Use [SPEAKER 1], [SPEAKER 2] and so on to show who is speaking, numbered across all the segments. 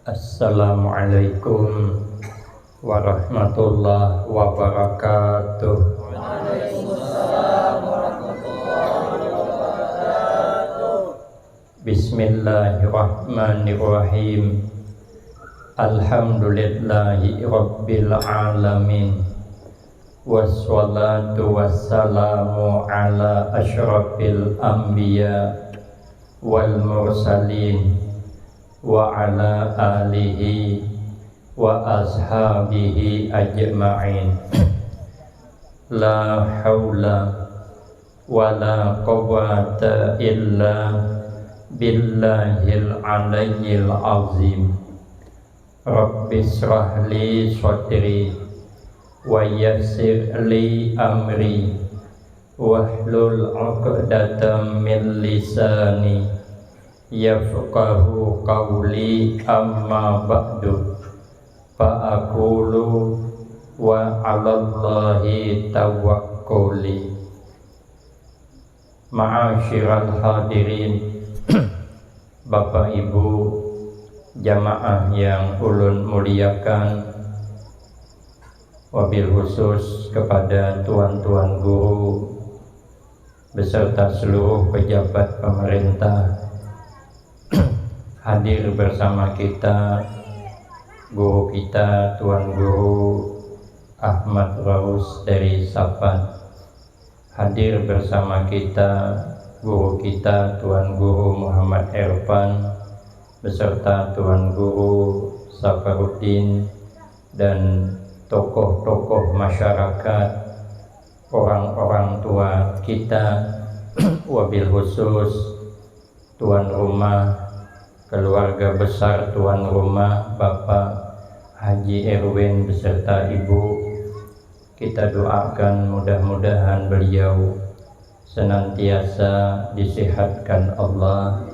[SPEAKER 1] Assalamualaikum warahmatullahi wabarakatuh.
[SPEAKER 2] Waalaikumsalam warahmatullahi wabarakatuh.
[SPEAKER 1] Bismillahirrahmanirrahim. Alhamdulillahi rabbil alamin. Wassalatu wassalamu ala asyrafil anbiya wal mursalin wa ala alihi wa ashabihi ajma'in. La haula wa la quwwata illa billahil aliyyil azim. Rabbi shrah li sadri wa yassir li amri wahlul 'uqdatam min lisani yafqahu qawli, amma ba'du, fa'aqulu wa 'alallahi tawakkuli. Ma'asyiral hadirin, Bapak Ibu jamaah yang ulun muliakan, wabil khusus kepada tuan-tuan guru beserta seluruh pejabat pemerintah. Hadir bersama kita guru kita, Tuan Guru Ahmad Raus dari Sapan. Hadir bersama kita guru kita, Tuan Guru Muhammad Erfan beserta Tuan Guru Safaruddin dan tokoh-tokoh masyarakat, orang-orang tua kita, wabil khusus tuan rumah, keluarga besar tuan rumah Bapak Haji Erwin beserta Ibu. Kita doakan mudah-mudahan beliau senantiasa disehatkan Allah,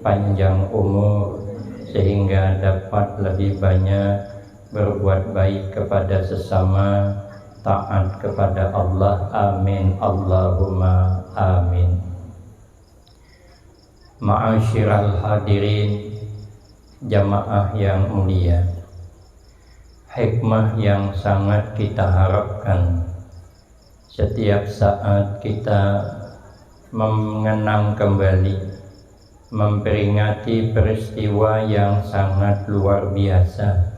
[SPEAKER 1] panjang umur, sehingga dapat lebih banyak berbuat baik kepada sesama, taat kepada Allah. Amin Allahumma amin. Ma'asyiral hadirin jamaah yang mulia, hikmah yang sangat kita harapkan setiap saat kita mengenang kembali, memperingati peristiwa yang sangat luar biasa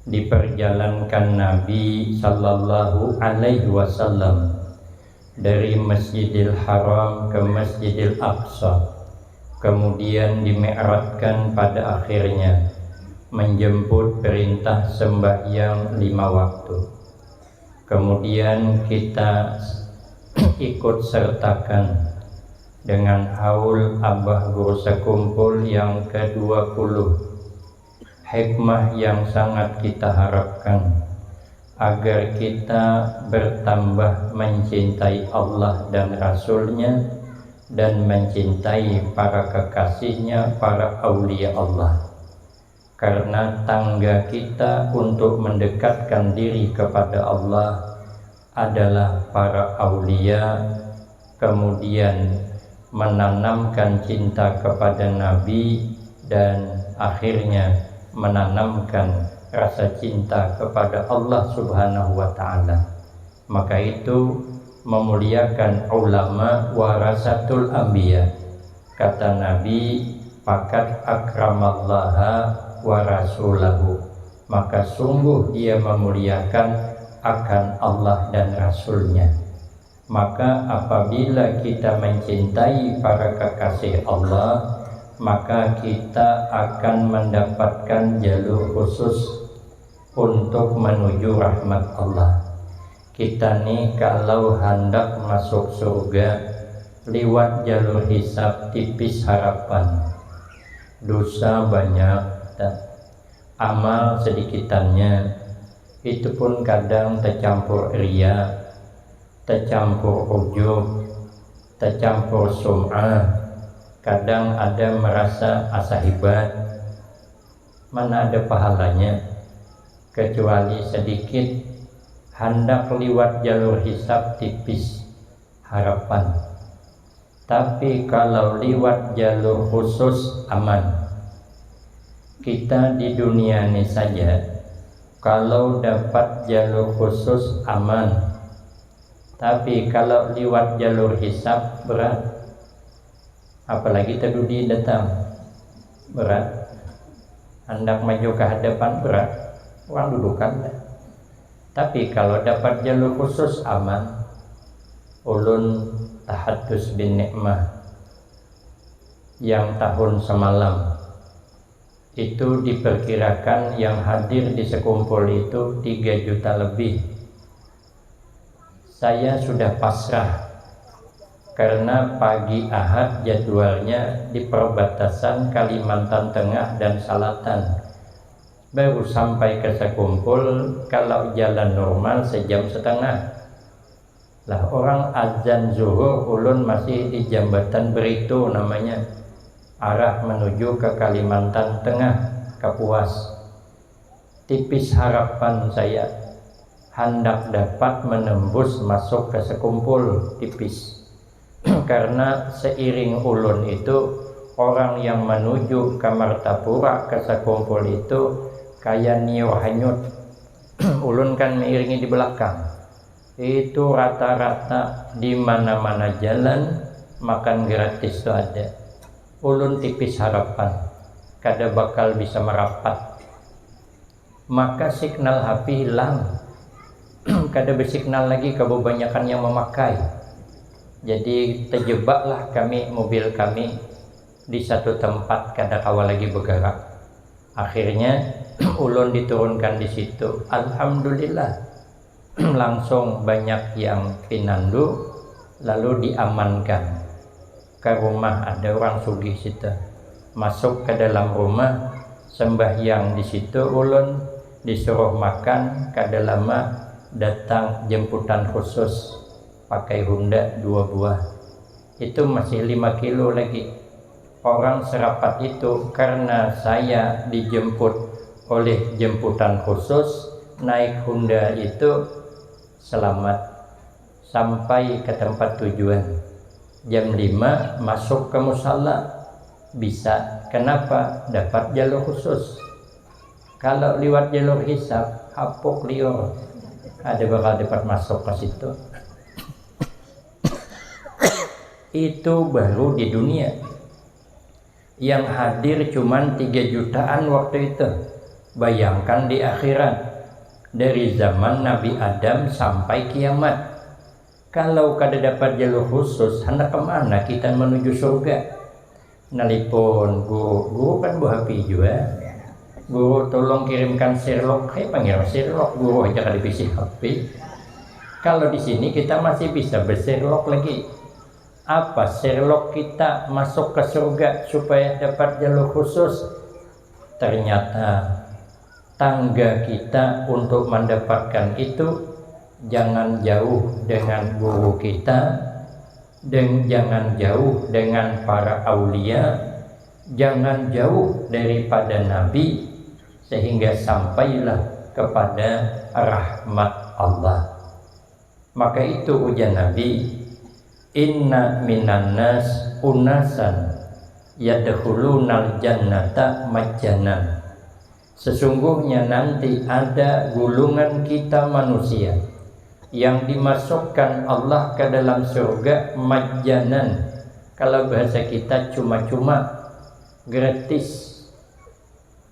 [SPEAKER 1] diperjalankan Nabi Sallallahu Alaihi Wasallam dari Masjidil Haram ke Masjidil Aqsa, kemudian dimi'rajkan pada akhirnya menjemput perintah sembahyang 5 waktu. Kemudian kita ikut sertakan dengan haul Abah Guru Sekumpul yang ke-20. Hikmah yang sangat kita harapkan agar kita bertambah mencintai Allah dan Rasul-Nya dan mencintai para kekasihnya, para aulia Allah. Karena tangga kita untuk mendekatkan diri kepada Allah adalah para aulia, kemudian menanamkan cinta kepada Nabi, dan akhirnya menanamkan rasa cinta kepada Allah Subhanahu wa ta'ala. Maka itu memuliakan ulama warasatul anbiya. Kata Nabi, "Fakat akramallaha wa rasulahu." Maka sungguh dia memuliakan akan Allah dan Rasulnya. Maka apabila kita mencintai para kekasih Allah, maka kita akan mendapatkan jalur khusus untuk menuju rahmat Allah. Kita nih kalau hendak masuk surga lewat jalur hisab tipis harapan, dosa banyak dan amal sedikitannya, itu pun kadang tercampur riya, tercampur ujub, tercampur sum'ah. Kadang ada merasa asa hebat, mana ada pahalanya, kecuali sedikit hendak lewat jalur hisab tipis harapan. Tapi kalau lewat jalur khusus aman. kita di dunia ini saja kalau dapat jalur khusus aman, tapi kalau lewat jalur hisab berat, apalagi terdudi datang berat, hendak maju ke hadapan berat, orang dudukan. Tapi kalau dapat jalur khusus aman, ulun tahadus bin nikmah yang tahun semalam itu diperkirakan yang hadir di sekumpul itu 3 juta lebih. Saya sudah pasrah karena pagi Ahad jadwalnya di perbatasan Kalimantan Tengah dan Selatan. Baru sampai ke sekumpul kalau jalan normal 1,5 jam. Lah orang azan zuhur ulun masih di jambatan Beritu namanya, arah menuju ke Kalimantan Tengah, Kapuas. Tipis harapan saya hendak dapat menembus masuk ke sekumpul, tipis. Karena seiring ulun itu orang yang menuju ke Martapura ke sekumpul itu kayak niur hanyut. Ulun kan mengiringi di belakang. Itu rata-rata di mana-mana jalan makan gratis itu ada. Ulun tipis harapan kada bakal bisa merapat. Maka signal HP hilang. Kada bersignal lagi, kebanyakan yang memakai. Jadi terjebaklah mobil kami di satu tempat, kada kawal lagi bergerak. Akhirnya ulun diturunkan di situ. Alhamdulillah langsung banyak yang pinandu, lalu diamankan ke rumah. Ada orang sugih situ, masuk ke dalam rumah, sembahyang di situ. Ulun disuruh makan, kada lama datang jemputan khusus pakai Honda 2 buah. Itu masih 5 kilo lagi. Orang serapat itu karena saya dijemput oleh jemputan khusus, naik Honda itu selamat sampai ke tempat tujuan. Jam 5 masuk ke musala bisa. Kenapa? Dapat jalur khusus. Kalau lewat jalur hisab hapuk liur, ada bakal dapat masuk ke situ. Itu baru di dunia. Yang hadir cuman 3 jutaan waktu itu. Bayangkan di akhirat, dari zaman Nabi Adam sampai kiamat. Kalau kada dapat jalur khusus, hendak kemana kita menuju surga? Nelipon guru kan buah HP juga. Guru tolong kirimkan Sherlock, panggil Sherlock, guru aja kada bisa HP. Kalau di sini kita masih bisa berserlok lagi. Apa Sherlock kita masuk ke surga supaya dapat jalur khusus? Ternyata tangga kita untuk mendapatkan itu jangan jauh dengan guru kita, dan jangan jauh dengan para aulia, jangan jauh daripada Nabi, sehingga sampailah kepada rahmat Allah. Maka itu ujian Nabi, inna minan nas unasan yadkhulunal jannata majjanan. Sesungguhnya nanti ada gulungan kita manusia yang dimasukkan Allah ke dalam surga majjanan. Kalau bahasa kita cuma-cuma, gratis.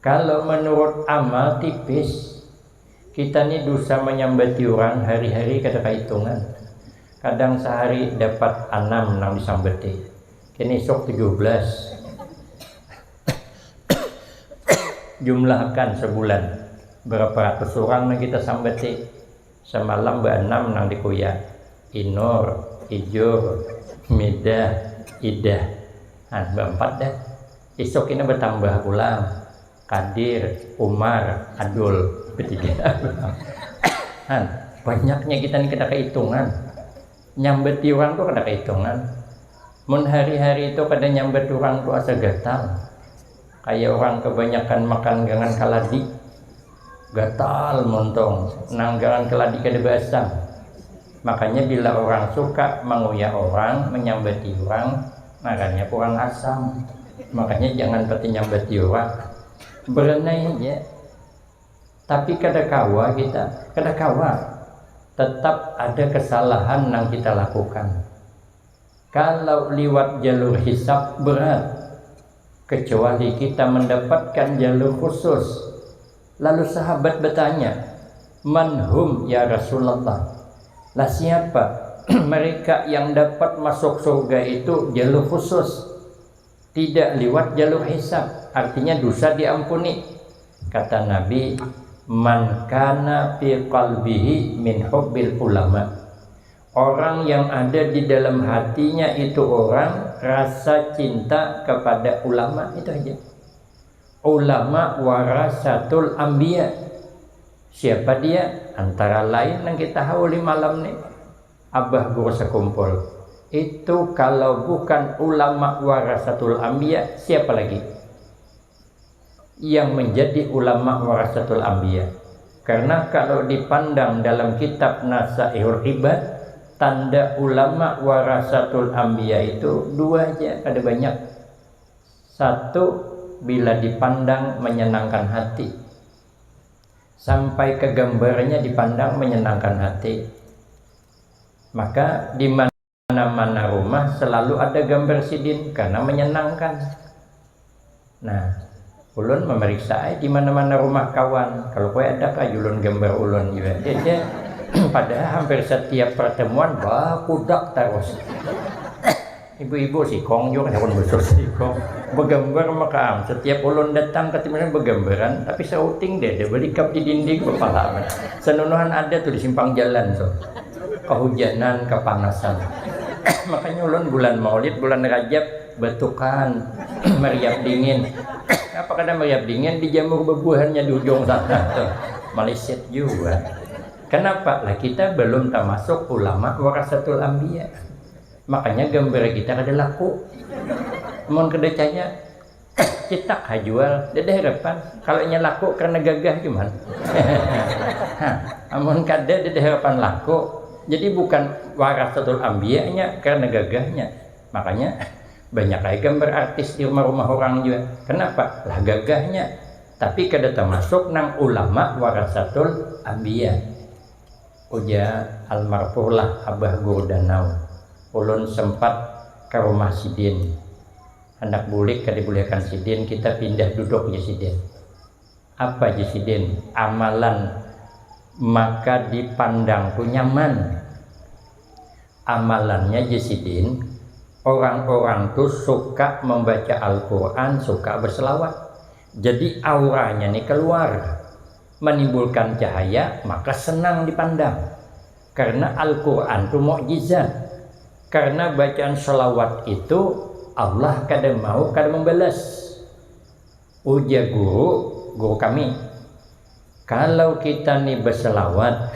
[SPEAKER 1] Kalau menurut amal tipis. Kita ini dosa menyambati orang hari-hari kada hitungan. Kadang sehari dapat 6 nang disambati. Kini sok 17. Jumlahkan sebulan berapa ratus orang yang kita sambati. Semalam be-6 nang dikuya. Inor, Ijo, Midah, Idah. Be-4 dah. Esok ini bertambah pula. Kadir, Umar, Adul, bertiga. Banyaknya kita ini kada kehitungan. Nyambeti orang tuh kada kehitungan. Mun hari-hari itu kada nyambet orang tuh asa gatal. Kayak orang kebanyakan makan gangan kaladi, gatal montong, nanggangan keladi kada basah. Makanya bila orang suka menguyak orang, menyambati orang, makanya kurang asam. Makanya jangan pati nyambati orang. berenai aja. Tapi kada kawa tetap ada kesalahan yang kita lakukan. Kalau liwat jalur hisab berat, kecuali kita mendapatkan jalur khusus. Lalu sahabat bertanya, manhum ya Rasulullah? Lah siapa mereka yang dapat masuk surga itu jalur khusus, tidak lewat jalur hisab, artinya dosa diampuni. Kata Nabi, man kana fi qalbihi min hubbil ulama. Orang yang ada di dalam hatinya itu orang rasa cinta kepada ulama, itu aja. Ulama warasatul anbiya. Siapa dia? Antara lain yang kita hauli malam nih, abah guru sekumpul. Itu kalau bukan ulama warasatul anbiya, siapa lagi yang menjadi ulama warasatul anbiya? Karena kalau dipandang dalam kitab Nasaihul Ibad, tanda ulama warasatul anbiya itu dua aja, ada banyak. Satu, bila dipandang menyenangkan hati, sampai ke gambarnya dipandang menyenangkan hati, maka di mana-mana rumah selalu ada gambar sidin karena menyenangkan. Nah, ulun memeriksa di mana-mana rumah kawan, kalau kowe ada kayulun gambar ulun juga. Dia padahal hampir setiap pertemuan kudak terus. Ibu-ibu sikong juga kan besar sikong. Bergambar makam. Setiap ulun datang ketemu bergambaran, tapi sauting dia beli kap di dinding kepala. Senunuhan ada tuh di simpang jalan tuh. Kehujanan, kepanasan. Makanya ulun bulan Maulid, bulan Rajab betukan meriap dingin. Apa kata meriap dingin dijamur bebuahannya di ujung sana tuh. Maleset juga. Kenapa? Lah kita belum termasuk ulama warasatul anbiya. Makanya gambar kita kada laku. Mun kedecanya cetak hajual, dede harapan. Kalau nya laku karena gagah cuman. Amun kada dede harapan laku. Jadi bukan warasatul anbiya nya karena gagahnya. Makanya banyak lagi gambar artis di rumah-rumah orang juga. Kenapa? Lah gagahnya. Tapi kada termasuk nang ulama warasatul anbiya. Uja almarfulah Abah Guru Danau. Ulun sempat ke rumah sidin, hendak bulik kadibuliakan sidin, kita pindah duduk di sidin. Apa di sidin? Amalan maka dipandang tuh nyaman. Amalannya di sidin, orang-orang tuh suka membaca Al-Quran, suka berselawat. Jadi auranya nih keluar, menimbulkan cahaya, maka senang dipandang. Karena Al-Quran tuh mukjizat. Karena bacaan sholawat itu Allah kadang mau kadang membalas. Ujar guru kami, kalau kita nih berselawat,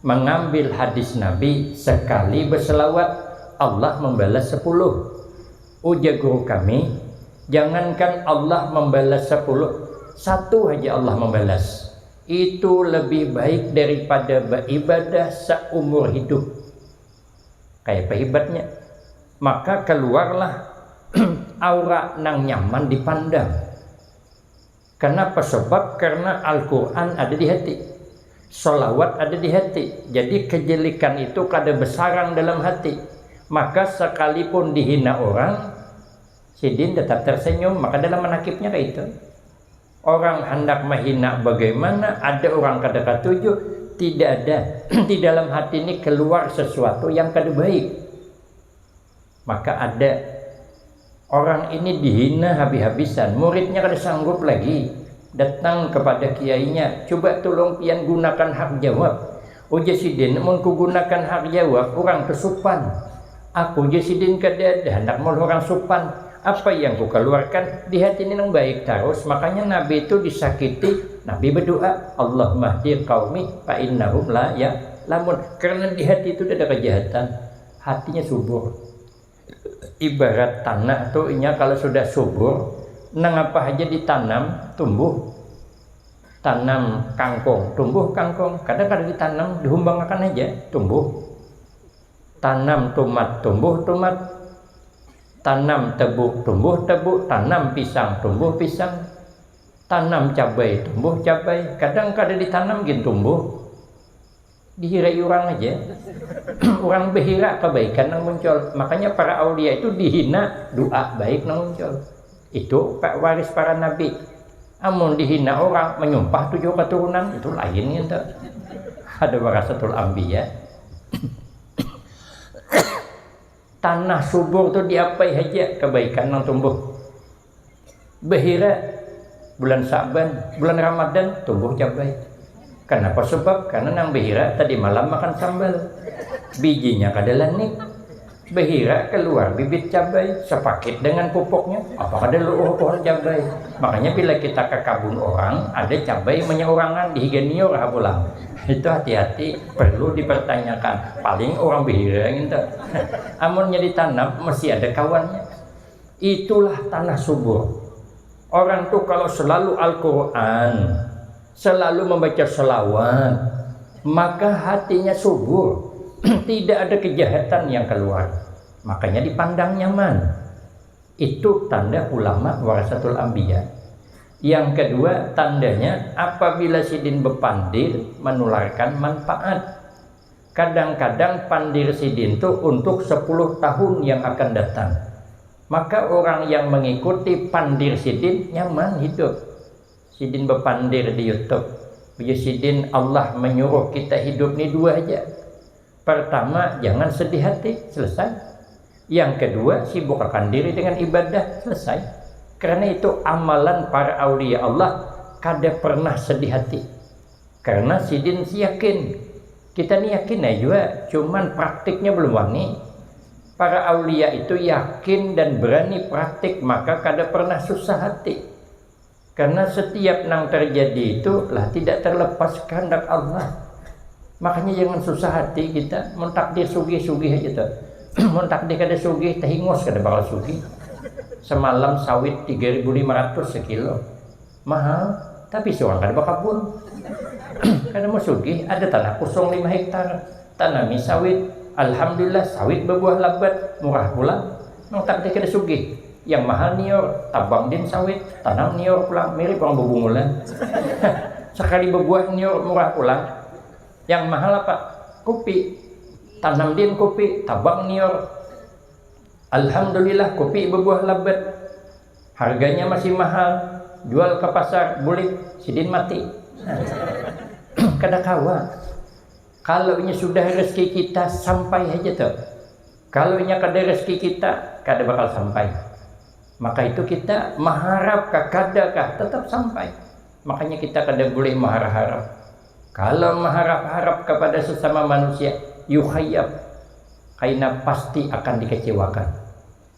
[SPEAKER 1] mengambil hadis Nabi, sekali berselawat Allah membalas 10. Ujar guru kami, jangankan Allah membalas 10, satu aja Allah membalas. Itu lebih baik daripada beribadah seumur hidup. Kayak pehebatnya. Maka keluarlah aura nang nyaman dipandang. Kenapa? Sebab karena Al-Quran ada di hati, sholawat ada di hati. Jadi kejelikan itu kada besarang dalam hati. Maka sekalipun dihina orang, sidin tetap tersenyum. Maka dalam menakibnya kayak itu. Orang hendak menghina bagaimana, ada orang kada katuju. Tidak ada di dalam hati ini keluar sesuatu yang kada baik. Maka ada orang ini dihina habis-habisan, muridnya kada sanggup lagi datang kepada kiainya, coba tolong pian gunakan hak jawab. Ujar sidin, mun ku gunakan hak jawab orang kesupan. Aku jasidin kada ada hendak mau orang supan. Apa yang ku keluarkan di hati ini yang baik terus. Makanya Nabi itu disakiti, Nabi berdoa, Allahumma hdi qaumi fa innahum la ya'lamun. Karena di hati itu ada kejahatan, hatinya subur. Ibarat tanah tuh inya kalau sudah subur, nang apa aja ditanam tumbuh. Tanam kangkung, tumbuh kangkung. Kadang-kadang ditanam dihumbangkan aja, tumbuh. Tanam tomat, tumbuh tomat. Tanam tebu, tumbuh tebu. Tanam pisang, tumbuh pisang. Tanam cabai, tumbuh cabai. Kadang kada ditanam gin tumbuh. Dihirai orang aja. Orang behira kebaikan yang muncul. Makanya para aulia itu dihina, doa baik yang muncul. Itu waris para nabi. Amun dihina orang menyumpah 7 keturunan itu lain gitu. Ada warasatul anbiya. Tanah subur tuh diapai aja kebaikan yang tumbuh. Behira bulan Sa'ban, bulan Ramadan tumbuh cabai. Kenapa? Sebab karena nang behira tadi malam makan sambal. Bijinya kada lanik. Behira keluar bibit cabai sepaket dengan pupuknya. Apa kada luuh pohon cabai? Makanya bila kita ke kabun orang, ada cabai menyeorangan dihiganior pulang. Itu hati-hati, perlu dipertanyakan. Paling orang behira gitu. Amunnya ditanam mesti ada kawannya. Itulah tanah subur. Orang tuh kalau selalu Al-Quran, selalu membaca selawat, maka hatinya subur. Tidak ada kejahatan yang keluar. Makanya dipandang nyaman. Itu tanda ulama warasatul anbiya. Yang kedua tandanya apabila sidin bepandir menularkan manfaat. Kadang-kadang pandir sidin itu untuk 10 tahun yang akan datang. Maka orang yang mengikuti pandir sidin nyaman hidup. Sidin bepandir di YouTube. Sidin Allah menyuruh kita hidup ni 2 aja. Pertama, jangan sedih hati, selesai. Yang kedua, sibukkan diri dengan ibadah, selesai. Karena itu amalan para aulia Allah, kada pernah sedih hati. Karena sidin yakin. Kita ni yakin aja, cuman praktiknya belum wani. Para aulia itu yakin dan berani praktik, maka kada pernah susah hati. Karena setiap nang terjadi itu lah tidak terlepas kehendak Allah. Makanya jangan susah hati kita. Mentakdir sugih-sugih aja tuh. Mentakdir kada sugih, tehingos kada bakal sugih. Semalam sawit 3.500 sekilo. Mahal, tapi seorang kada bakabun. Kada mau sugih, ada tanah kosong 5 hektar. Tanami sawit. Alhamdulillah sawit berbuah lebat, murah pula. Mentakdir kada sugih. Yang mahal nior, tabang din sawit, tanam nior pulang, mirip orang bebungulan. Sekali berbuah nior murah pulang. Yang mahal apa? Kopi. Tanam din kopi, tabang nior. Alhamdulillah kopi berbuah lebat. Harganya masih mahal. Jual ke pasar, bulik, sidin mati. Kada kawa. Kalau ini sudah rezeki kita, sampai aja tuh. Kalau ini kada rezeki kita, kada bakal sampai. Maka itu kita mengharap kadakah tetap sampai. Makanya kita kada boleh mengharap-harap. Kalau mengharap-harap kepada sesama manusia, yukhayyab, kaina pasti akan dikecewakan.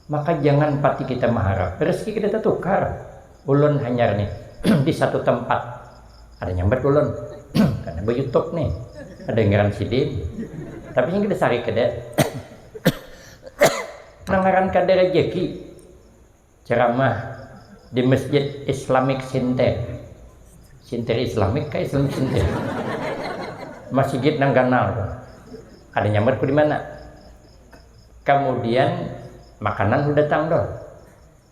[SPEAKER 1] Maka jangan pati kita mengharap. Rezeki kita tukar. Ulun hanyar nih di satu tempat. Ada nyambat ulun. Karena YouTube nih. Ada ngaran sidin. Tapi yang kita sari kada. Nangaran kada rejeki. Ceramah di Masjid Islamic Center. Center Islamik kayak Islamic Center. Masjid nang ganal. Ada nyambatku di mana? Kemudian makanan udah datang doh.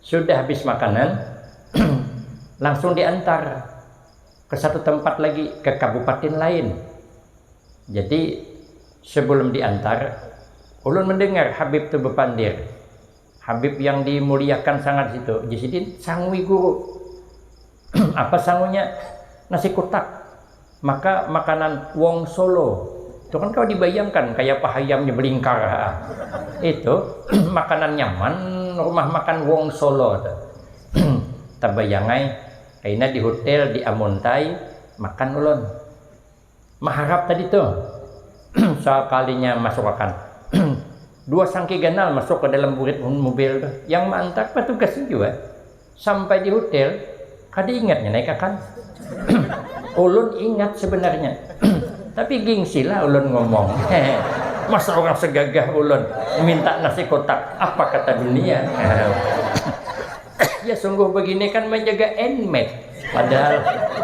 [SPEAKER 1] Sudah habis makanan, langsung diantar ke satu tempat lagi, ke kabupaten lain. Jadi sebelum diantar, ulun mendengar Habib tu bepandir. Habib yang dimuliakan sangat situ. Jadi sangwi guru. Apa sangunya? Nasi kotak. Maka makanan wong Solo. Itu kan kau dibayangkan kayak pahayamnya belingkar. Itu makanan nyaman, rumah makan wong Solo. Tabayangai kayaknya di hotel di Amontai makan ulun. Maharap tadi tuh sekalinya masuk akan 2 sangki ganal masuk ke dalam burit mobil tuh. Yang mantak petugasnya juga sampai di hotel kada ingatnya naik akan. Ulun ingat sebenarnya. Tapi gengsi lah ulun ngomong. Masa orang segagah ulun minta nasi kotak, apa kata dunia? Ya sungguh begini kan menjaga enmet.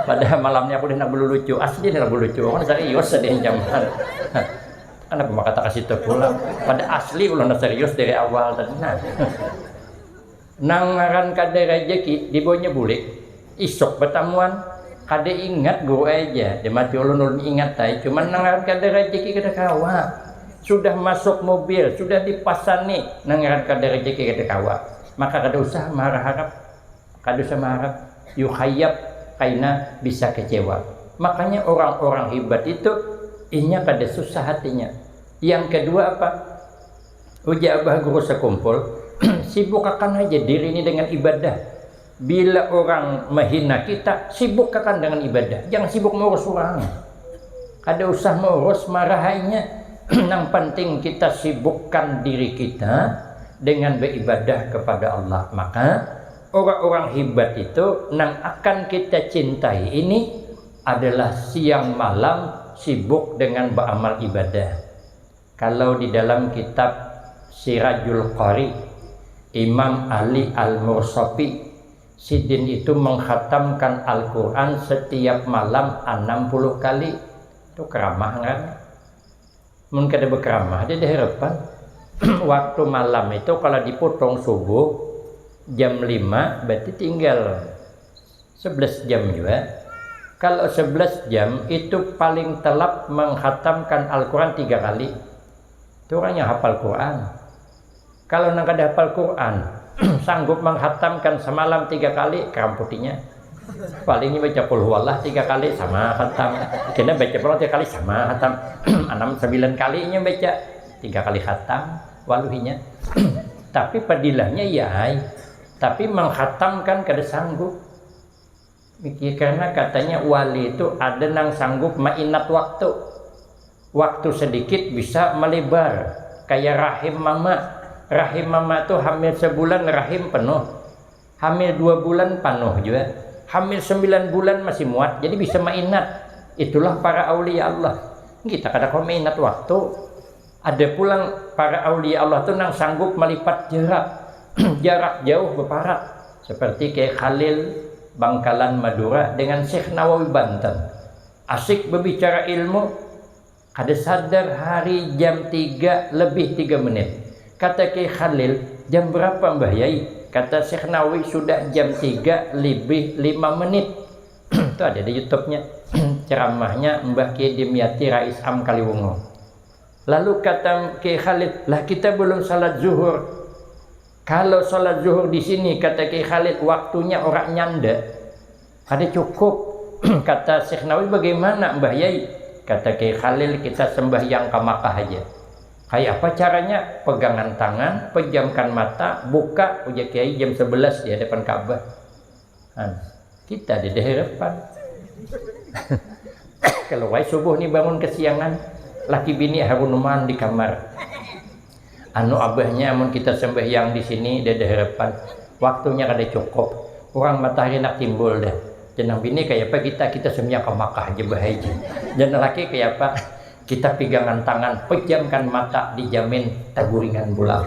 [SPEAKER 1] Padahal malamnya aku nak berlucu. Asli nak berlucu. Kan serius sedih zaman. Kenapa mak kata kasih tu pula? Pada asli ulun serius dari awal tadi. Nangaran kada rejeki dibawanya bulik. Isok pertemuan kada ingat guru aja, dia mati ulun ingat tay, cuman nangaran kada rezeki kada kawa. Sudah masuk mobil, sudah dipasani nangaran kada rezeki kada kawa. Maka kada usah marah-harap, kada usah marah, yukhayab kaina bisa kecewa. Makanya orang-orang hebat itu inya kada susah hatinya. Yang kedua apa? Uja abah guru sekumpul, sibuk akan aja diri ini dengan ibadah. Bila orang menghina kita, sibuk akan dengan ibadah. Jangan sibuk mengurus orang. Kada usah mengurus marahnya. Yang penting kita sibukkan diri kita dengan beribadah kepada Allah. Maka orang-orang hebat itu yang akan kita cintai ini adalah siang malam sibuk dengan beramal ibadah. Kalau di dalam kitab Sirajul Qari, Imam Ali Al-Mursafi, Sidin itu menghatamkan Al-Quran setiap malam 60 kali. Itu keramah kan? Mungkin kada berkeramah, dia harapan. Waktu malam itu kalau dipotong subuh jam 5 berarti tinggal 11 jam juga. Kalau 11 jam itu paling telap menghatamkan Al-Quran 3 kali. Itu orang yang hafal Quran. Kalau nak ada hafal Quran sanggup menghatamkan semalam 3 kali, keramputinya palingnya baca qul huwallah 3 kali sama khatam, kena baca Quran 3 kali sama khatam, 6-9 kalinya baca 3 kali khatam waluhinya. Tapi padilahnya ya, tapi menghatamkan kada sanggup. Karena katanya wali itu ada yang sanggup mainat waktu sedikit bisa melebar kayak rahim mama. Rahim mama itu hamil sebulan rahim penuh, hamil 2 bulan penuh juga, hamil 9 bulan masih muat, jadi bisa mainat. Itulah para aulia Allah. Kita kadang mainat waktu. Ada pulang para aulia Allah itu yang sanggup melipat jarak jauh berparak, seperti kayak Khalil Bangkalan Madura dengan Syekh Nawawi Banten. Asik berbicara ilmu, kada sadar hari jam 3 lebih 3 menit. Kata Kiai Khalil, jam berapa Mbah Yai? Kata Syekh Nawawi, sudah jam 3 lebih 5 menit. Itu ada di YouTube-nya. Ceramahnya Mbah Kiai Dimyati Rais Am Kaliwungu. Lalu kata Kiai Khalil, lah kita belum salat zuhur. Kalau salat zuhur di sini, kata Kiai Khalil, waktunya orang nyanda. Ada cukup. Kata Syekh Nawawi, bagaimana Mbah Yai? Kata Kiai Khalil, kita sembahyang ke Makkah aja. Kayak apa caranya? Pegangan tangan, pejamkan mata, buka uja Kiai jam 11 di hadapan Ka'bah. Kita di hadapan. Kalau wai subuh nih bangun kesiangan, laki bini harunuman di kamar. Anu abahnya amun kita sembahyang di sini di hadapan. Waktunya kada cukup. Orang matahari nak timbul dah. Jenang bini kayak apa kita sembahyang ke Makkah aja bahagia. Jenang laki kayak apa? Kita pegangan tangan, pejamkan mata, dijamin taguringan bulan.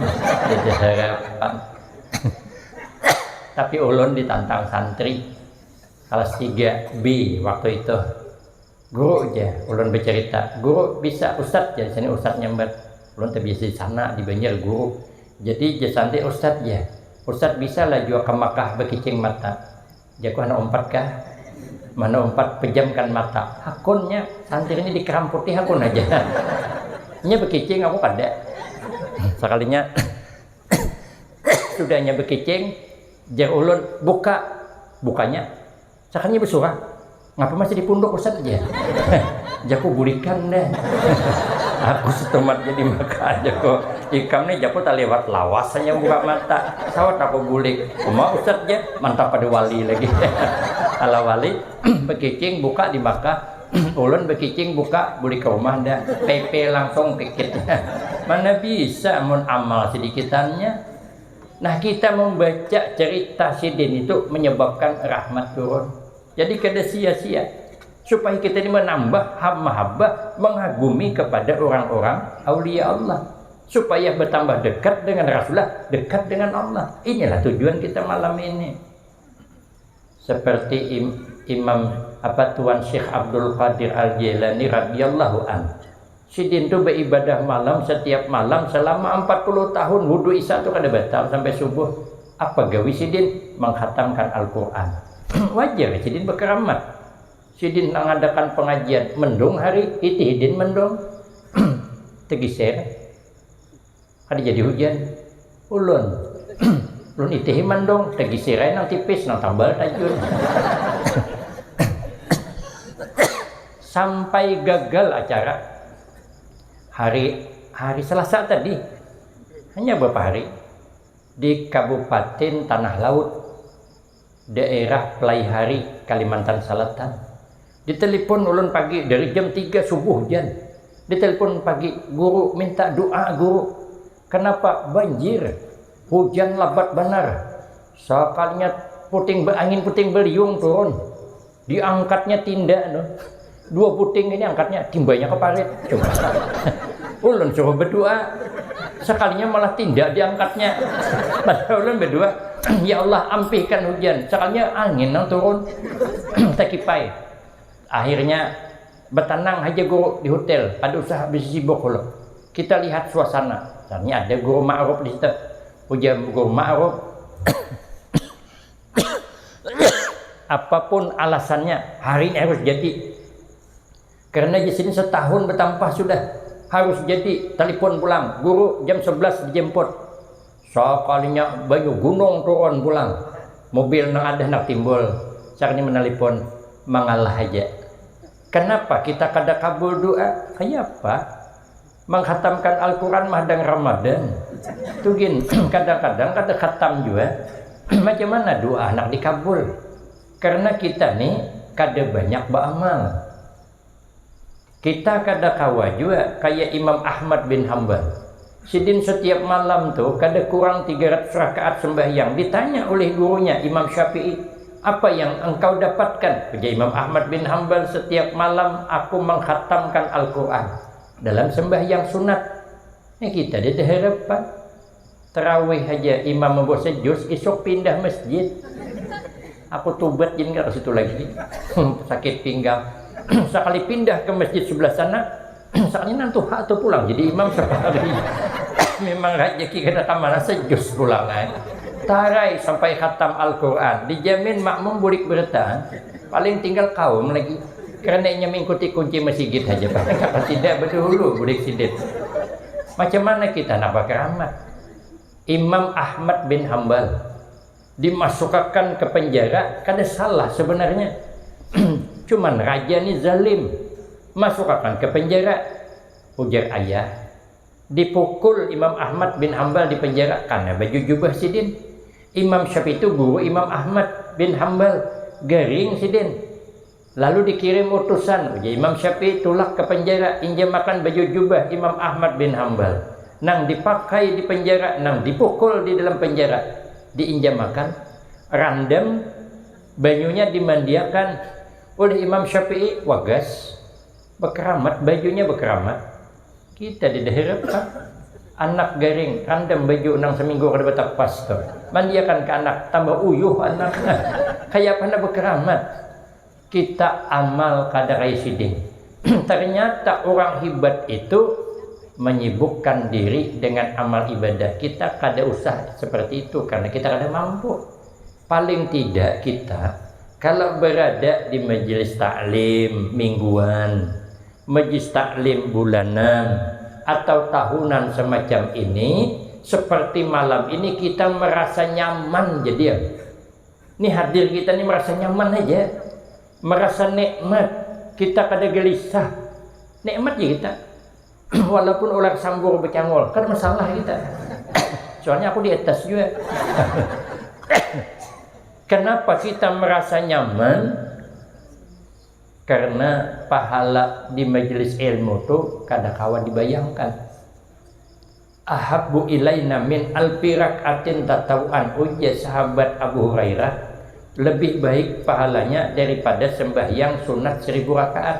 [SPEAKER 1] Jadi harapan. Tapi ulun ditantang santri kelas 3B waktu itu. Guru aja, ulun bercerita, guru bisa ustad ya, sini ustad nyambat. Ulun terbiasa di sana di Banjar guru. Jadi santri ustad ya. Ustad bisa lah juga ke Makkah berkicing mata. Jaku anak 4 kah? Mana 4 pejamkan mata. Hakunnya santri ini dikeramputi hakun aja. Nya bekicing aku kada. Sekalinya sudahnya bekicing, jar ulun bukanya. Sakanya bersurah. Ngapa masih dipunduk Ustaz aja? Jaku burikan deh. Aku setemat jadi makan jaku ikam nih jaku tak lewat lawasannya buka mata. Sawat aku bulik. Mau Ustaz aja mantap pada wali lagi. Ala wali bekicing buka di Makkah. Ulun bekicing buka beli ke rumah dah. PP langsung pikit. Mana bisa mun amal sedikitannya. Nah kita membaca cerita Sidin itu menyebabkan rahmat turun. Jadi kada sia-sia. Supaya kita ini menambah mahabbah, mengagumi kepada orang-orang aulia Allah. Supaya bertambah dekat dengan Rasulullah, dekat dengan Allah. Inilah tujuan kita malam ini. Seperti Imam Tuan Syekh Abdul Qadir Al-Jilani radhiyallahu an. Sidin itu beribadah malam setiap malam selama 40 tahun. Wudu isya itu kada batal sampai subuh. Apa gawi Sidin? Menghatamkan Al-Quran. Wajar sidin berkeramat. Sidin mengadakan pengajian mendung hari itihidin mendung tegiser ada jadi hujan ulun ulun itihi mendung tegiser nang tipis nang tambal tajun sampai gagal acara hari Selasa tadi. Hanya beberapa hari di Kabupaten Tanah Laut, daerah Pelaihari, Kalimantan Selatan. Ditelepon ulun pagi dari jam 3 subuh hujan. Ditelepon pagi, guru minta doa guru. Kenapa? Banjir, hujan lebat benar. Sekalinya angin puting beliung turun. Diangkatnya tindak no. 2 puting ini angkatnya, timbanya ke parit. Coba. Ulun suruh berdoa. Sekalinya malah tindak diangkatnya. Padahal ulun berdoa, ya Allah ampihkan hujan. Sekalinya angin yang turun. Takipai. Akhirnya bertenang aja guru di hotel. Ada usaha bisnis sibuk loh. Kita lihat suasana. Ternyata ada guru ma'ruf di situ. Ujian guru ma'ruf. Apapun alasannya, hari ini harus jadi. Karena di sini setahun bertambah sudah harus jadi. Telepon pulang, guru jam 11 dijemput. Sekalinya banyu gunung turun pulang. Mobil nang ada nak timbul. Caranya menelpon, mengalah aja. Kenapa kita kada kabul doa? Kayak apa? Menghatamkan Al-Quran mahdang Ramadan. Tugin kadang-kadang kada khatam juga. Macam mana doa nak dikabul? Karena kita nih kada banyak beramal. Kita kada kawa juga kayak Imam Ahmad bin Hanbal. Sidin setiap malam tuh kada kurang 300 rakaat sembahyang. Ditanya oleh gurunya Imam Syafi'i, apa yang engkau dapatkan? Kata Imam Ahmad bin Hanbal, setiap malam aku menghatamkan Al-Quran dalam sembahyang sunat. Kita ada harapan. Terawih aja imam membawa sejus, esok pindah masjid. Aku tubat jadi nggak ke situ lagi. Sakit pinggang. Sekali pindah ke masjid sebelah sana, sekalinya nanti atau pulang jadi imam sekali. Memang rezeki kita kamana sejus pulang tarai sampai khatam Al-Quran, dijamin makmum burik bertahan. Paling tinggal kaum lagi karena nya mengikuti kunci masjid aja Pak. Kalau tidak berdahulu burik sidit. Macam mana kita nak berkeramat? Imam Ahmad bin Hanbal dimasukkan ke penjara kada salah sebenarnya. Cuman raja ni zalim, masukkan ke penjara. Ujar ayah, dipukul Imam Ahmad bin Hanbal di penjara karena baju jubah sidin. Imam Syafi'i itu guru Imam Ahmad bin Hanbal, garing sidin. Lalu dikirim utusan, ujar Imam Syafi'i tulak ke penjara, injam makan baju jubah Imam Ahmad bin Hanbal. Nang dipakai di penjara, nang dipukul di dalam penjara, diinjam makan, random, banyunya dimandiakan oleh Imam Syafi'i, wagas, berkeramat, bajunya berkeramat. Kita di daerah Pak, anak garing, random baju nang seminggu kada batak pas tuh. Mandiakan ke anak, tambah uyuh anak. Kayak apa nak berkeramat? Kita amal kada kaya sidin. Ternyata orang hebat itu menyibukkan diri dengan amal ibadah. Kita kada usah seperti itu karena kita kada mampu. Paling tidak kita kalau berada di majelis taklim mingguan, majelis taklim bulanan atau tahunan semacam ini, seperti malam ini kita merasa nyaman jadi. Ini hadir kita ini merasa nyaman aja, merasa nikmat, kita kada gelisah, nikmat ya kita. Walaupun ular sambur bercangol, kan masalah kita. Soalnya aku di atas juga. Kenapa kita merasa nyaman? Karena pahala di majelis ilmu itu kada kawan dibayangkan. Ahabbu ilaina min alfi rak'atin tatawuan, ujar sahabat Abu Hurairah, lebih baik pahalanya daripada sembahyang sunat 1000 rakaat.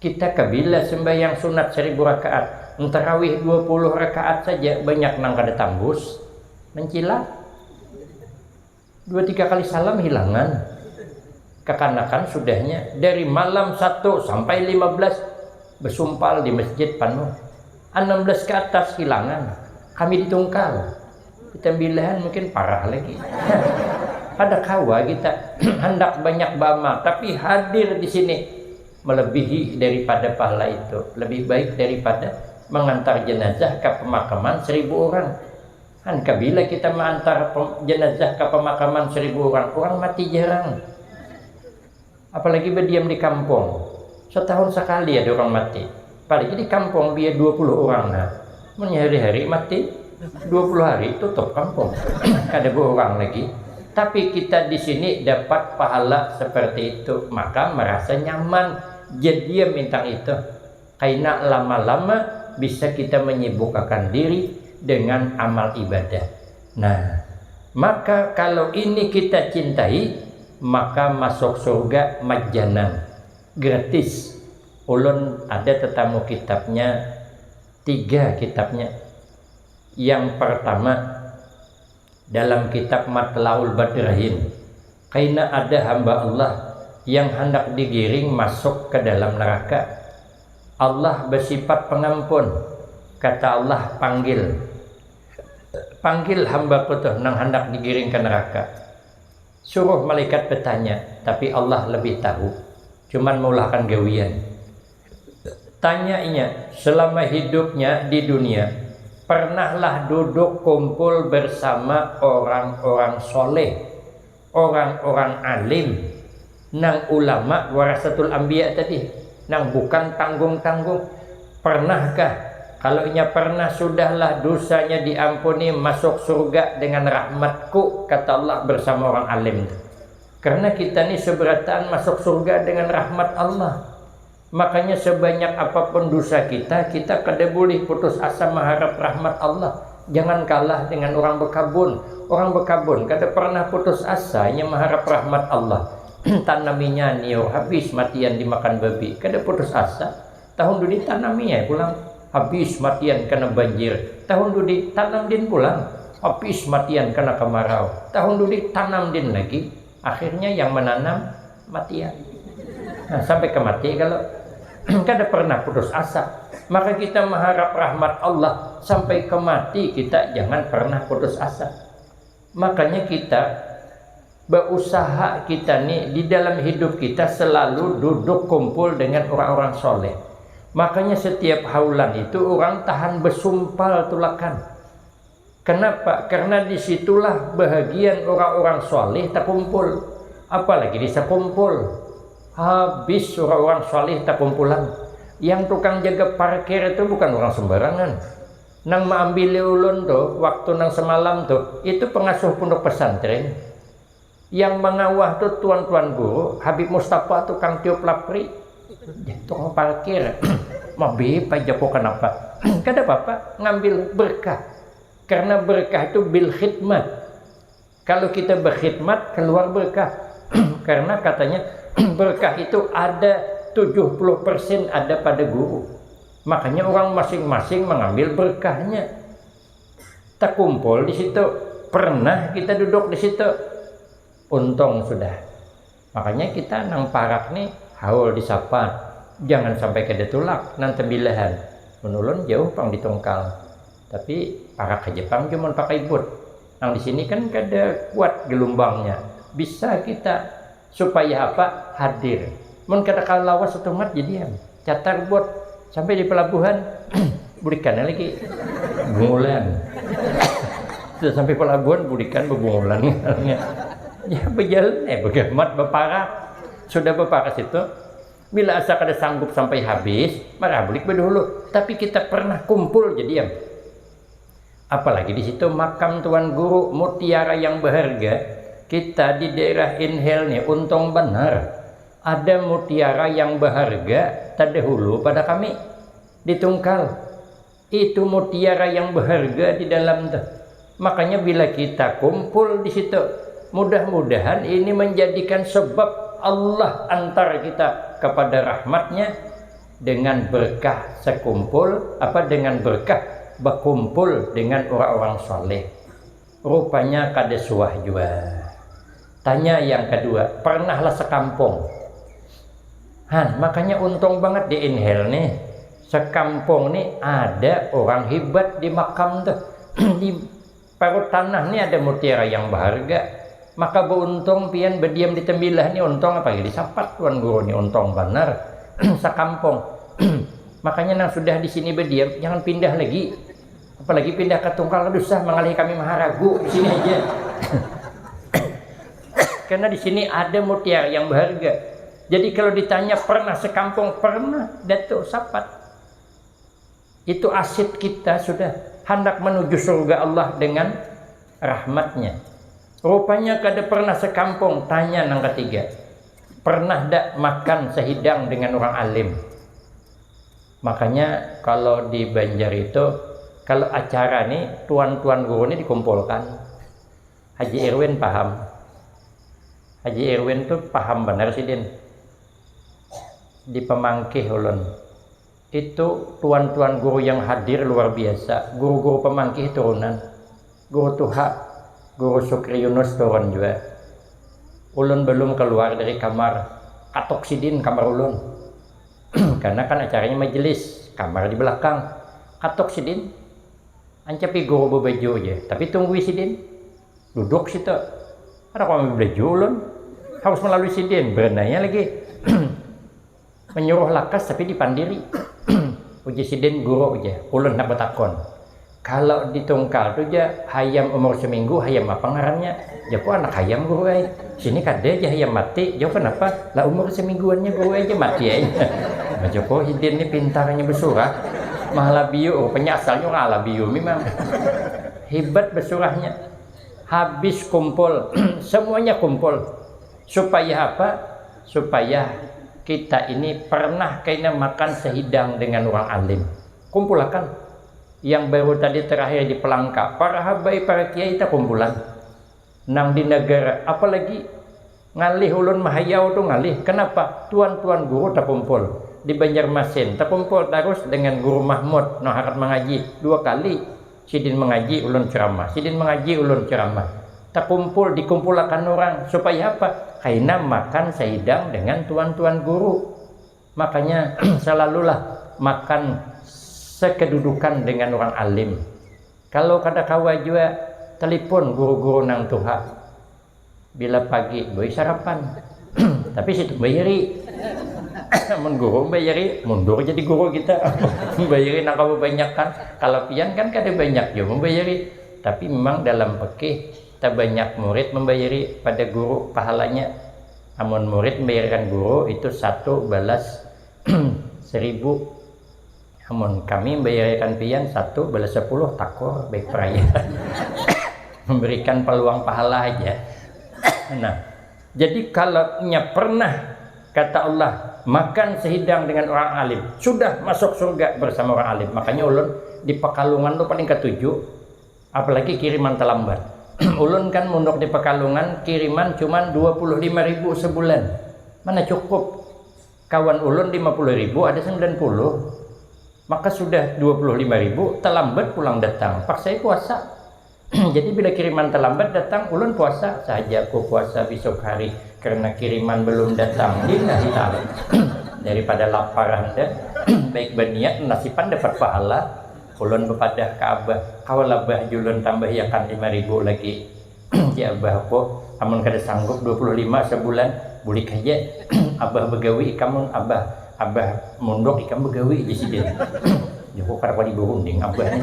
[SPEAKER 1] Kita kabila sembahyang sunat 1000 rakaat, tarawih 20 rakaat saja banyak nang kada tambus, mencilat. 2-3 kali salam hilangan. Kekanakan sudahnya dari malam 1 sampai 15 bersumpal di masjid penuh. 16 ke atas hilangan. Kami ditungkal. Kita bilahan mungkin parah lagi. Ada kawa kita hendak banyak beramal, tapi hadir di sini melebihi daripada pahala itu, lebih baik daripada mengantar jenazah ke pemakaman 1000 orang. Kan kabila kita mengantar jenazah ke pemakaman 1000 orang, orang mati jarang. Apalagi berdiam di kampung, setahun sekali ada orang mati. Apalagi di kampung biar 20 orang, nah hari-hari mati 20 hari tutup kampung. Ada orang lagi. Tapi kita di sini dapat pahala seperti itu, maka merasa nyaman. Jadi minta itu, karena lama-lama bisa kita menyibukkan diri dengan amal ibadah. Nah, maka kalau ini kita cintai, maka masuk surga majanan, gratis. Ulun ada tetamu kitabnya, 3 kitabnya. Yang pertama dalam kitab Matlaul Badrahin, karena ada hamba Allah yang hendak digiring masuk ke dalam neraka. Allah bersifat pengampun. Kata Allah, panggil hamba tuh nang hendak digiring ke neraka. Suruh malaikat bertanya, tapi Allah lebih tahu. Cuman maulahkan gawian. Tanyanya, selama hidupnya di dunia pernahlah duduk kumpul bersama orang-orang soleh, orang-orang alim, nang ulama warasatul anbiya tadi, nang bukan tanggung-tanggung. Pernahkah? Kalau nya pernah, sudahlah dosanya diampuni, masuk surga dengan rahmatku, kata Allah bersama orang alim. Karena kita ni seberatan masuk surga dengan rahmat Allah. Makanya sebanyak apapun dosa kita kada boleh putus asa mengharap rahmat Allah. Jangan kalah dengan orang berkabun. Orang berkabun kada pernah putus asa yang mengharap rahmat Allah. Tanaminya niur habis matian dimakan babi, kada putus asa. Tahun dulu tanaminya pulang habis matian kena banjir. Tahun dulu tanam din pulang habis matian kena kemarau. Tahun dulu tanam din lagi, akhirnya yang menanam matian. Nah, sampai ke mati kalau kada pernah putus asa. Maka kita mengharap rahmat Allah sampai ke mati, kita jangan pernah putus asa. Makanya kita berusaha, kita nih di dalam hidup kita selalu duduk kumpul dengan orang-orang soleh. Makanya setiap haulan itu orang tahan bersumpal tulakan. Kenapa? Karena disitulah bahagian orang-orang soleh tak kumpul. Apalagi bisa kumpul habis orang-orang soleh tak kumpulan. Yang tukang jaga parkir itu bukan orang sembarangan. Nang maambil ulun tuh waktu nang semalam tuh, itu pengasuh pondok pesantren. Yang mengawah tuh tuan-tuan guru Habib Mustafa, tukang tiup lapri, tukang parkir. Mabe pajapo kenapa? Kada apa-apa, ngambil berkah. Karena berkah itu bil khidmat. Kalau kita berkhidmat keluar berkah. Karena katanya berkah itu ada 70% ada pada guru. Makanya orang masing-masing mengambil berkahnya. Tak kumpul di situ, pernah kita duduk di situ, untung sudah. Makanya kita nang parak nih haul disapa, jangan sampai kada tulak nanti bilahan. Menulun jauh pang ditungkal. Tapi parak ke Jepang cuma pakai boot. Nang di sini kan kada kuat gelombangnya. Bisa kita supaya apa? Hadir. Mun kada lawas otomat jadian. Catar buat sampai di pelabuhan budikan lagi bungulan. Sudah sampai pelabuhan budikan bebungulan. Ya berjalan begemat beparak. Sudah beparak situ. Bila asa kada sanggup sampai habis, maka bulik berdahulu. Tapi kita pernah kumpul jadian. Apalagi di situ makam tuan guru mutiara yang berharga. Kita di daerah Inhel nih untung benar ada mutiara yang berharga terdahulu pada kami di Tungkal. Itu mutiara yang berharga di dalam tuh. Makanya bila kita kumpul di situ, mudah-mudahan ini menjadikan sebab Allah antar kita kepada rahmatnya dengan berkah sekumpul dengan berkah berkumpul dengan orang-orang soleh. Rupanya kada suah jua. Tanya yang kedua, pernahlah sekampung. Makanya untung banget di Inhel nih. Sekampung nih ada orang hebat di makam tuh. Di parut tanah nih ada mutiara yang berharga. Maka beruntung pian berdiam di tembilah ni untung apa di sapat tuan guru ni untung benar sakampung. Makanya nang sudah di sini berdiam jangan pindah lagi. Apalagi pindah ke Tungkal susah mengalih kami Maharagu di sini aja. Karena di sini ada mutiara yang berharga. Jadi kalau ditanya pernah sekampung, pernah Datuk sapat. Itu aset kita sudah hendak menuju surga Allah dengan rahmatnya. Rupanya kada pernah sekampung, tanya nang ketiga. Pernah dak makan sehidang dengan orang alim? Makanya kalau di Banjar itu, kalau acara nih, tuan-tuan guru ini dikumpulkan. Haji Irwin paham. Haji Irwin tuh paham benar sih Din. Di Pemangkih ulun. Itu tuan-tuan guru yang hadir luar biasa. Guru-guru Pemangkih turunan. Guru Tuha, Guru Sukri Yunus turun juga. Ulun belum keluar dari kamar. Katok sidin kamar ulun. Karena kan acaranya majelis, kamar di belakang. Katok sidin. Ancapi guru berbaju aja. Tapi tunggu sidin. Duduk situ. Ada kami berbaju ulun. Harus melalui sidin. Berenanya lagi. Menyuruh lakas tapi dipandiri. Uji sidin guru aja. Ulun nak bertakon. Kalau di Tungkal tu aja hayam umur seminggu, hayam apa ngarannya? Jauh anak hayam guru ay. Sini kada aja hayam mati. Jauh kenapa? Lah umur semingguannya guru aja mati ay. Joko sidin ni pintarnya bersurah. Mahalabiyu, rupanya asalnya orang Alabiyu memang. Hebat bersurahnya. Habis kumpul, semuanya kumpul. Supaya apa? Supaya kita ini pernah kena makan sehidang dengan orang alim. Kumpulkan. Yang baru tadi terakhir di Pelangka, para habaib, para kiai kita kumpulan. Nang di negara, apalagi ngalih ulun mahayau tu ngalih. Kenapa? Tuan-tuan guru tak kumpul. Di Banjarmasin terkumpul terus dengan Guru Mahmud no hakat mengaji 2 kali. Sidin mengaji ulun ceramah, sidin mengaji ulun ceramah. Terkumpul dikumpulkan orang supaya apa? Kaina makan sehidang dengan tuan-tuan guru. Makanya selalulah makan sekedudukan dengan orang alim. Kalau kada kawa juga telepon guru-guru nang Tuha. Bila pagi boy sarapan. Tapi situ bayari. Mengguru bayari mundur jadi guru kita. Bayari nak kau banyak kan. Kalau pian kan kada banyak juga membayari. Tapi memang dalam fikih tak banyak murid membayari pada guru pahalanya. Amun murid membayarkan guru itu 1 balas 1000. Amun kami membayarkan pian 1 balas 10 takor baik peraya. Memberikan peluang pahala aja. Nah, jadi kalau pernah kata Allah makan sehidang dengan orang alim sudah masuk surga bersama orang alim. Makanya ulun di Pekalongan tuh paling ke-7, apalagi kiriman terlambat. Ulun kan munduk di Pekalongan kiriman cuman 25.000 sebulan. Mana cukup? Kawan ulun 50.000 ada 90. Maka sudah 25.000 terlambat pulang datang. Paksa puasa. Jadi bila kiriman terlambat datang ulun puasa saja. Aku puasa besok hari karena kiriman belum datang. Lillahi ta'ala. Daripada lapar anda baik berniat nasiban dapat pahala. Ulun bepadah ke Abah, kawal Abah julun tambah yakan 5.000 lagi. Ya Abah aku amun kada sanggup 25 sebulan boleh aja. Abah begawi kamu Abah mondok ikam begawi di sini. Joko kada padi berunding Abah.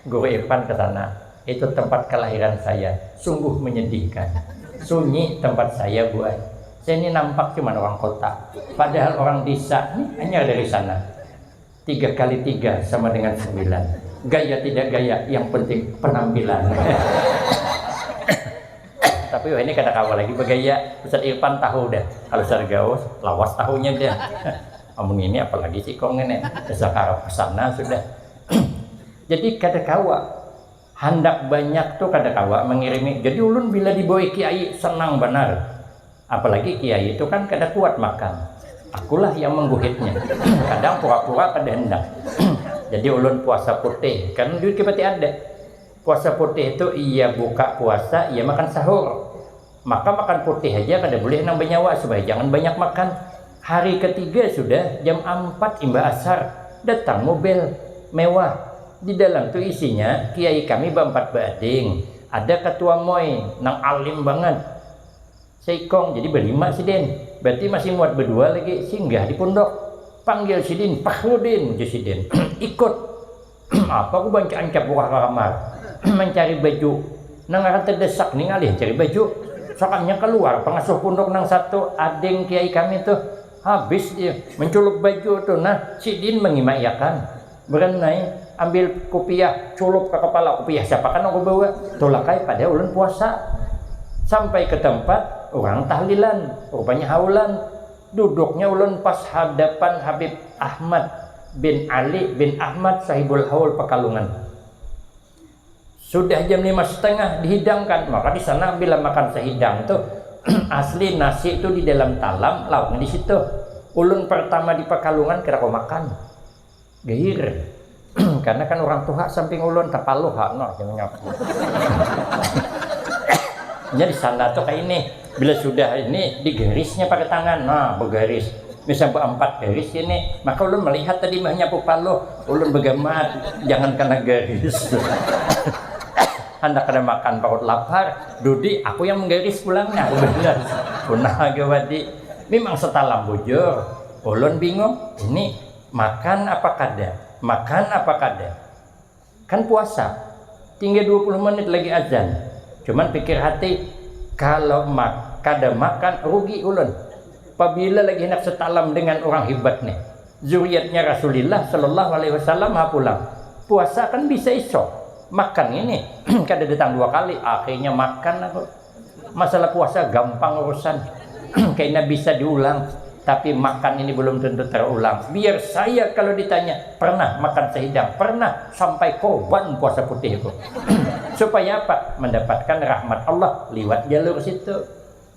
[SPEAKER 1] Guru Irfan ke sana. Itu tempat kelahiran saya. Sungguh menyedihkan. Sunyi tempat saya buat. Saya ini nampak cuma orang kota. Padahal orang desa ini hanya dari sana. 3 kali 3 sama dengan 9. Gaya tidak gaya, yang penting penampilan. Tapi wah ini kada kawal lagi bergaya. Ustaz Irfan tahu dah. Kalau Sargaus lawas tahunya dia. Amun ini apalagi sih kong ini. Sekarang kesana sudah. Jadi kada kawa. Hendak banyak tuh kada kawa mengirimi. Jadi ulun bila dibawa kiai senang benar. Apalagi kiai itu kan kada kuat makan. Akulah yang mengguhitnya. Kadang pura-pura kada hendak. Jadi ulun puasa putih. Kan duit kita ada. Puasa putih itu iya buka puasa, iya makan sahur. Maka makan putih aja kada boleh nang banyawa supaya jangan banyak makan. Hari ketiga sudah jam 4 imba asar datang mobil mewah. Di dalam tuh isinya kiai kami 4 bading. ada ketua moy nang alim banget seikong, jadi berlima sidin, berarti masih muat berdua lagi singgah di pondok, panggil sidin Fakhrudin, sidin ikut apa aku banca ancap buka kamar mencari baju nang akan terdesak nih ngalih cari baju, soalnya keluar pengasuh pondok nang satu adeng kiai kami tuh habis dia menculuk baju tuh. Nah sidin mengimayakan berenai ambil kopiah culup ke kepala, kopiah siapa kan aku bawa tolakai pada ulun puasa sampai ke tempat orang tahlilan, rupanya haulan, duduknya ulun pas hadapan Habib Ahmad bin Ali bin Ahmad sahibul haul Pekalongan. Sudah jam 5:30 dihidangkan, maka di sana bila makan sehidang tuh asli nasi itu di dalam talam, lauknya di situ. Ulun pertama di Pekalongan kira kau makan gair karena kan orang tua samping ulun tapaluh no jangan ngaku. Jadi sana tuh kayak ini, bila sudah ini digarisnya pakai tangan, nah bergaris bisa 4 garis ini, maka ulun melihat tadi mah nyapu paluh, ulun begamat jangan kena garis. Anda kena makan paut lapar, Dudi aku yang menggaris pulangnya, aku benar punah gawadi memang setalam bujur. Ulun bingung ini makan apa kada kan puasa tinggal 20 menit lagi azan. Cuman pikir hati kalau kada makan rugi ulun. Apabila lagi hendak setalam dengan orang hebat nih, zuriatnya Rasulullah Shallallahu Alaihi Wasallam pulang puasa kan bisa esok makan ini kada datang 2 kali, akhirnya makan aku. Masalah puasa gampang urusan kayaknya bisa diulang, tapi makan ini belum tentu terulang. Biar saya kalau ditanya pernah makan sehidang, pernah sampai korban puasa putih itu. Supaya apa? Mendapatkan rahmat Allah lewat jalur situ.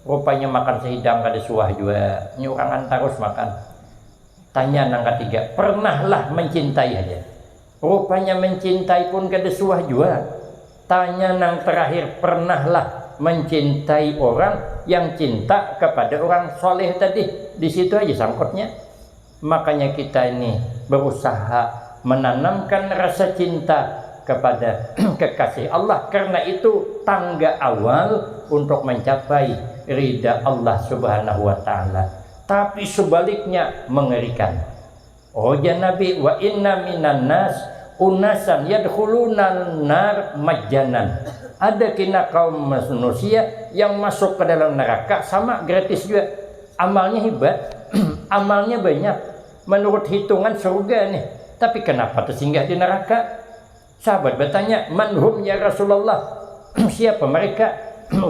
[SPEAKER 1] Rupanya makan sehidang kada suah juga, nyurangan terus makan. Tanya nang ketiga, pernahlah mencintai aja. Rupanya mencintai pun kada suah juga. Tanya nang terakhir, pernahlah mencintai orang yang cinta kepada orang soleh tadi. Di situ aja sangkutnya. Makanya kita ini berusaha menanamkan rasa cinta kepada kekasih Allah, karena itu tangga awal untuk mencapai ridha Allah Subhanahu wa taala. Tapi sebaliknya mengerikan. Oh ya Nabi, wa inna minan nas unasan yadkhuluna nar majjanan. Ada kina kaum manusia yang masuk ke dalam neraka sama gratis juga. Amalnya hebat, amalnya banyak, menurut hitungan surga nih. Tapi kenapa tersinggah di neraka? Sahabat bertanya, manhum ya Rasulullah? Siapa mereka?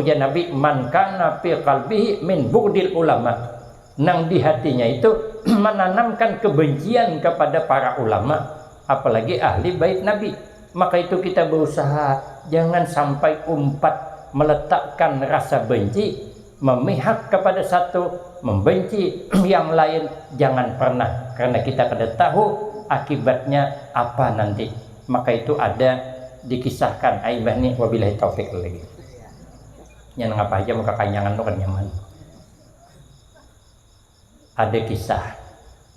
[SPEAKER 1] Ya Nabi, man kana fi qalbihi min bughdil ulama. Nang di hatinya itu menanamkan kebencian kepada para ulama, apalagi ahli bait Nabi. Maka itu kita berusaha jangan sampai umpat meletakkan rasa benci, memihak kepada satu, membenci yang lain. Jangan pernah, karena kita kada tahu akibatnya apa nanti. Maka itu ada dikisahkan aibah nih, wabillahi taufik lagi. Yang ngapa aja muka kanyangan tuh kan nyaman. Ada kisah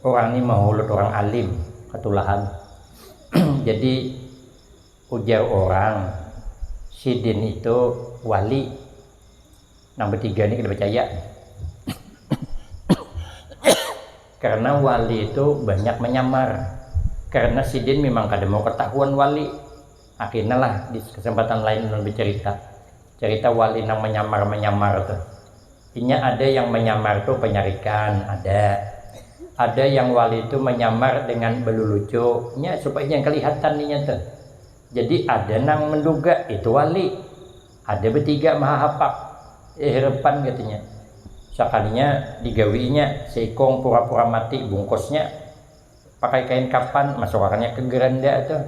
[SPEAKER 1] orang ini mahulut orang alim ketulahan. Jadi ujar orang sidin itu wali. Nomor 3 ini kita percaya. Karena wali itu banyak menyamar. Karena sidin memang kada mau ketahuan wali. Akhirnya lah di kesempatan lain lebih cerita wali yang menyamar tuh. Intinya ada yang menyamar tuh penyarikan, ada yang wali itu menyamar dengan belulucunya supaya yang kelihatan ninya tuh. Jadi ada nang menduga itu wali, ada bertiga maha hapak harapan katanya. Sekalinya digawinya seikong pura-pura mati bungkusnya pakai kain kapan, masukkannya ke geranda tuh,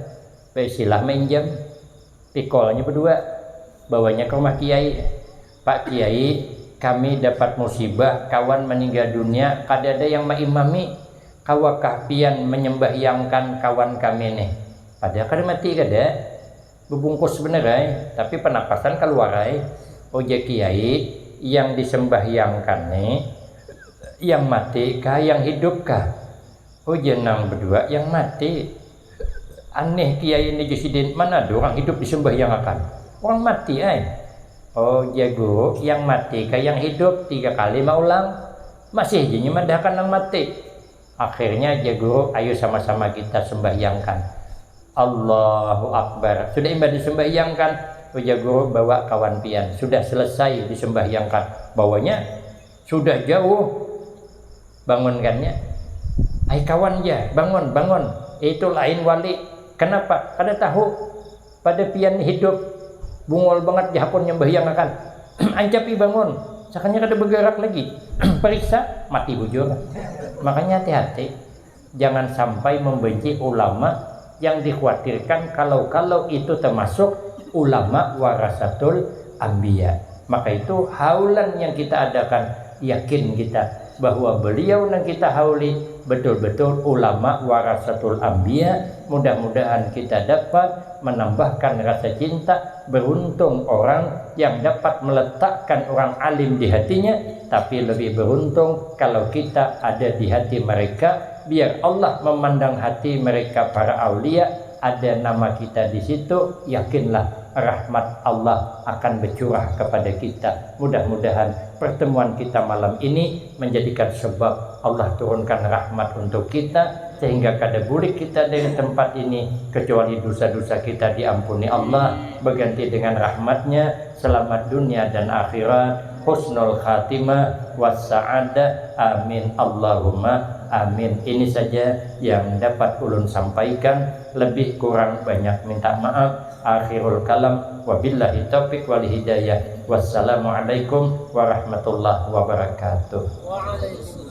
[SPEAKER 1] silah menjam, pikolnya berdua, bawanya ke rumah kiai. Pak Kiai, kami dapat musibah, kawan meninggal dunia, kada ada yang mengimami, kawakah pian menyembahyangkan kawan kami nih. Padahal kada mati kada, bebungkus bener tapi penapasan keluar Oja Kiai, yang disembahyangkan nih, yang mati kah, yang hidup kah? Oh jenang berdua yang mati. Aneh Kiai ini Jusidin, mana ada orang hidup disembahyangkan? Orang mati Oh ya guru, yang mati kayak yang hidup 3 kali mau ulang. Masih jinya mendahkan yang mati. Akhirnya ya guru, ayo sama-sama kita sembahyangkan. Allahu Akbar. Sudah ibadah disembahyangkan. Oh ya guru, bawa kawan pian. Sudah selesai disembahyangkan. Bawanya sudah jauh. Bangunkannya. Hai kawan ya, bangun. Itu lain wali. Kenapa? Kada tahu pada pian hidup bungol banget jahapun nyembahyangkan. Ancapi bangun. Sakanya kada bergerak lagi. Periksa mati bujur. Makanya hati-hati. Jangan sampai membenci ulama yang dikhawatirkan kalau itu termasuk ulama warasatul anbiya. Maka itu haulan yang kita adakan, yakin kita bahwa beliau yang kita hauli betul-betul ulama warasatul anbiya. Mudah-mudahan kita dapat menambahkan rasa cinta. Beruntung orang yang dapat meletakkan orang alim di hatinya, tapi lebih beruntung kalau kita ada di hati mereka. Biar Allah memandang hati mereka para aulia, ada nama kita di situ, yakinlah rahmat Allah akan bercurah kepada kita. Mudah-mudahan pertemuan kita malam ini menjadikan sebab Allah turunkan rahmat untuk kita, sehingga kada boleh kita dari tempat ini kecuali dosa-dosa kita diampuni Allah, berganti dengan rahmatnya, selamat dunia dan akhirat, husnul khatimah wassa'adah, amin Allahumma amin. Ini saja yang dapat ulun sampaikan, lebih kurang banyak minta maaf. Akhirul kalam, wabillahi taufiq wal hidayah. Wassalamualaikum warahmatullahi wabarakatuh.
[SPEAKER 2] Waalaikumsalam.